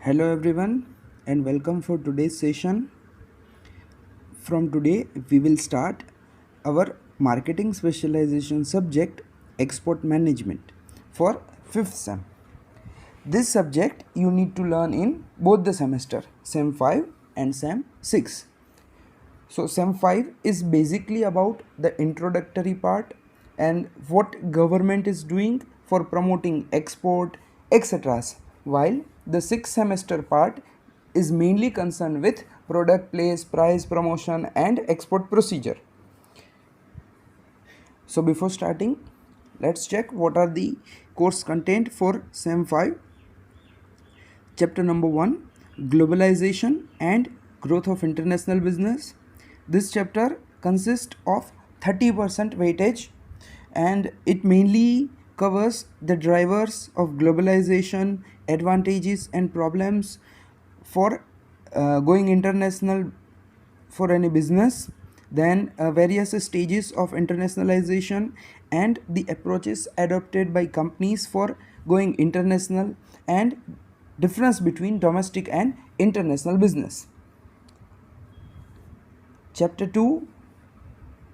Hello everyone and welcome for today's session. From today we will start our marketing specialization subject export management for 5th sem. This subject you need to learn in both the semester sem 5 and sem 6. So sem 5 is basically about the introductory part and what government is doing for promoting export etc. While the 6th semester part is mainly concerned with product place, price, promotion and export procedure. So before starting, let's check what are the course content for sem 5. Chapter number 1, globalization and growth of international business. This chapter consists of 30% weightage and it mainly covers the drivers of globalization, advantages and problems for going international for any business, then various stages of internationalization and the approaches adopted by companies for going international and difference between domestic and international business. Chapter 2,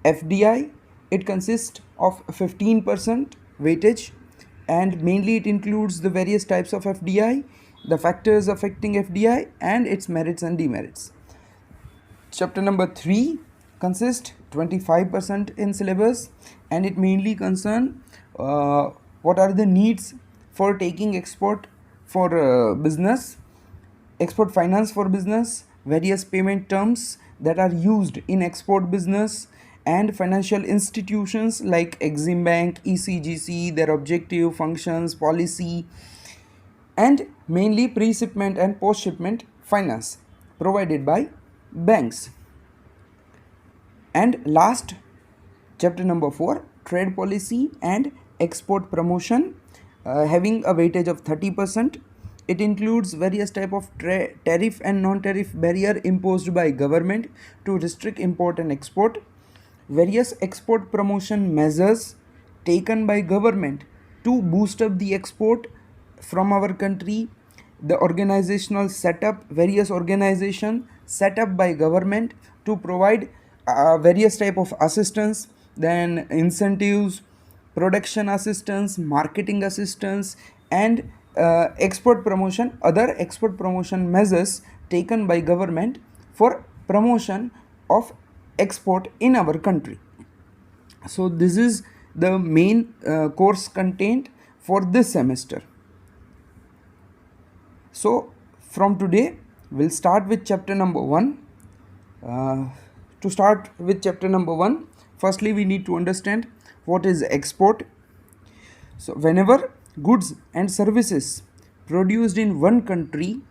FDI. It consists of 15% weightage and mainly it includes the various types of FDI, the factors affecting FDI and its merits and demerits. Chapter number 3 consists 25% in syllabus and it mainly concern what are the needs for taking export for business, export finance for business, various payment terms that are used in export business and financial institutions like Exim Bank, ECGC, their objective, functions, policy and mainly pre-shipment and post-shipment finance provided by banks. And last, chapter number 4, trade policy and export promotion, having a weightage of 30%. It includes various type of tariff and non-tariff barrier imposed by government to restrict import and export, various export promotion measures taken by government to boost up the export from our country, the organizational setup, various organization set up by government to provide various type of assistance, then incentives, production assistance, marketing assistance and export promotion, other export promotion measures taken by government for promotion of export in our country. So this is the main course content for this semester. So from today we'll start with chapter number 1. To start with chapter number 1, firstly we need to understand what is export. So whenever goods and services produced in one country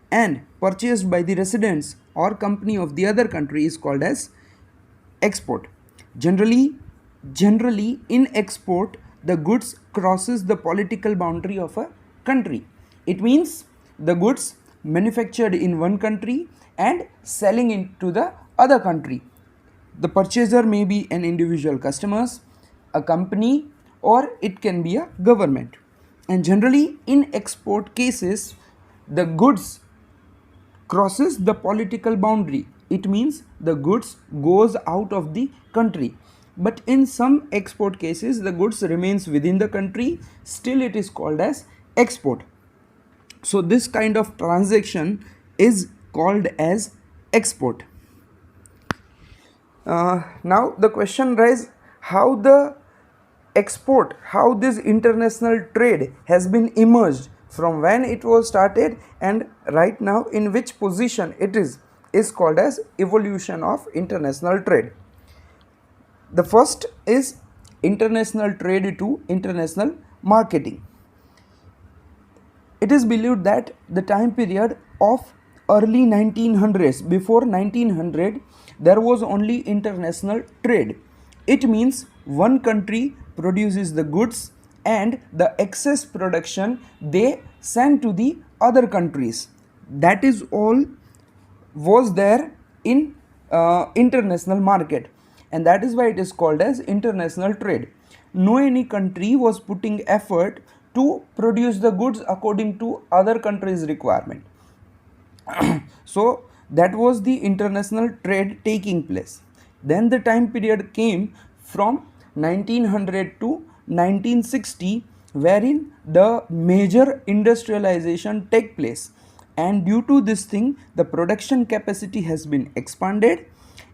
and purchased by the residents or company of the other country is called as export. Generally in export the goods crosses the political boundary of a country. It means the goods manufactured in one country and selling into the other country. The purchaser may be an individual customers, a company or it can be a government. And generally in export cases the goods crosses the political boundary. It means the goods goes out of the country. But in some export cases the goods remains within the country, still it is called as export. So this kind of transaction is called as export. Now the question arises how this international trade has been emerged, from when it was started and right now in which position it is called as evolution of international trade. The first is international trade to international marketing. It is believed that the time period of early 1900s, before 1900 there was only international trade. It means one country produces the goods and the excess production they send to the other countries. That is all was there in international market, and that is why it is called as international trade. No any country was putting effort to produce the goods according to other countries' requirement. So that was the international trade taking place. Then the time period came from 1900 to 1960, wherein the major industrialization take place, and due to this thing the production capacity has been expanded,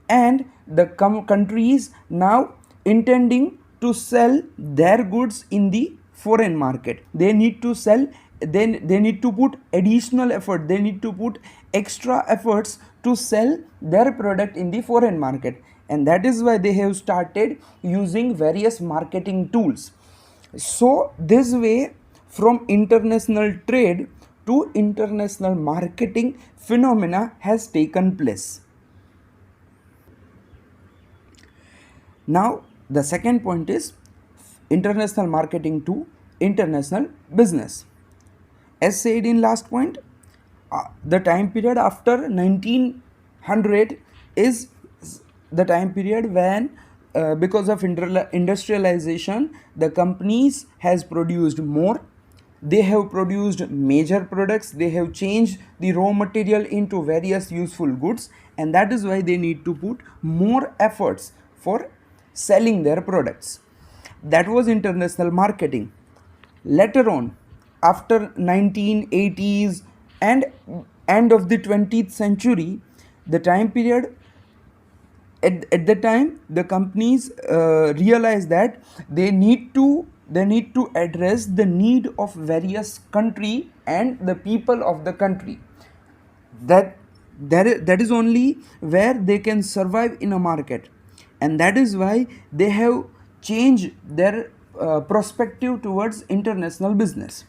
and the countries now intending to sell their goods in the foreign market. They need to sell, then they need to put additional effort, they need to put extra efforts to sell their product in the foreign market, and that is why they have started using various marketing tools. So this way, from international trade to international marketing phenomena has taken place. Now the second point is international marketing to international business. As said in last point, the time period after 1900 is the time period when because of industrialization the companies has produced more, they have produced major products, they have changed the raw material into various useful goods, and that is why they need to put more efforts for selling their products. That was international marketing. Later on, after 1980s and end of the 20th century, the time period, at the time the companies realize that they need to address the need of various country and the people of the country. That is only where they can survive in a market, and that is why they have changed their perspective towards international business.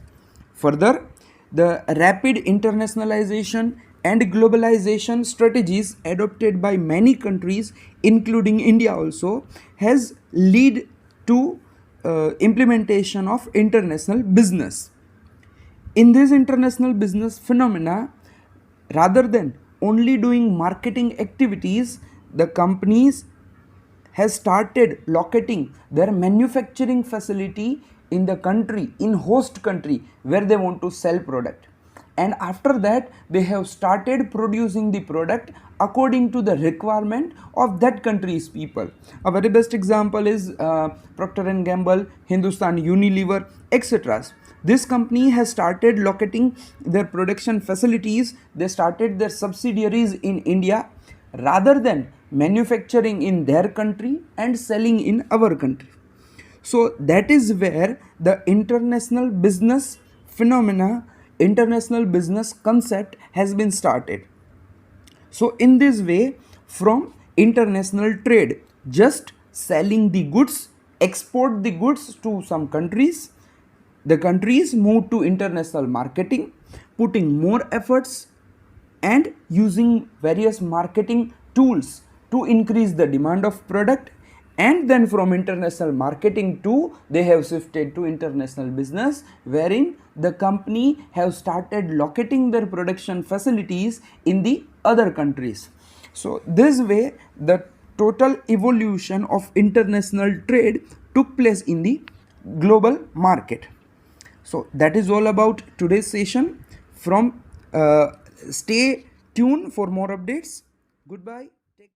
Further, the rapid internationalization and globalization strategies adopted by many countries, including India also, has led to implementation of international business. In this international business phenomena, rather than only doing marketing activities, the companies has started locating their manufacturing facility in the country, in host country where they want to sell product, and after that they have started producing the product according to the requirement of that country's people. A very best example is Procter and Gamble, Hindustan Unilever, etc. This company has started locating their production facilities, they started their subsidiaries in India rather than manufacturing in their country and selling in our country. So that is where the international business phenomena, international business concept has been started. So in this way, from international trade, just selling the goods, export the goods to some countries, the countries move to international marketing, putting more efforts and using various marketing tools to increase the demand of product, and then from international marketing to they have shifted to international business, wherein the company have started locating their production facilities in the other countries. So this way the total evolution of international trade took place in the global market. So that is all about today's session. From stay tuned for more updates. Goodbye.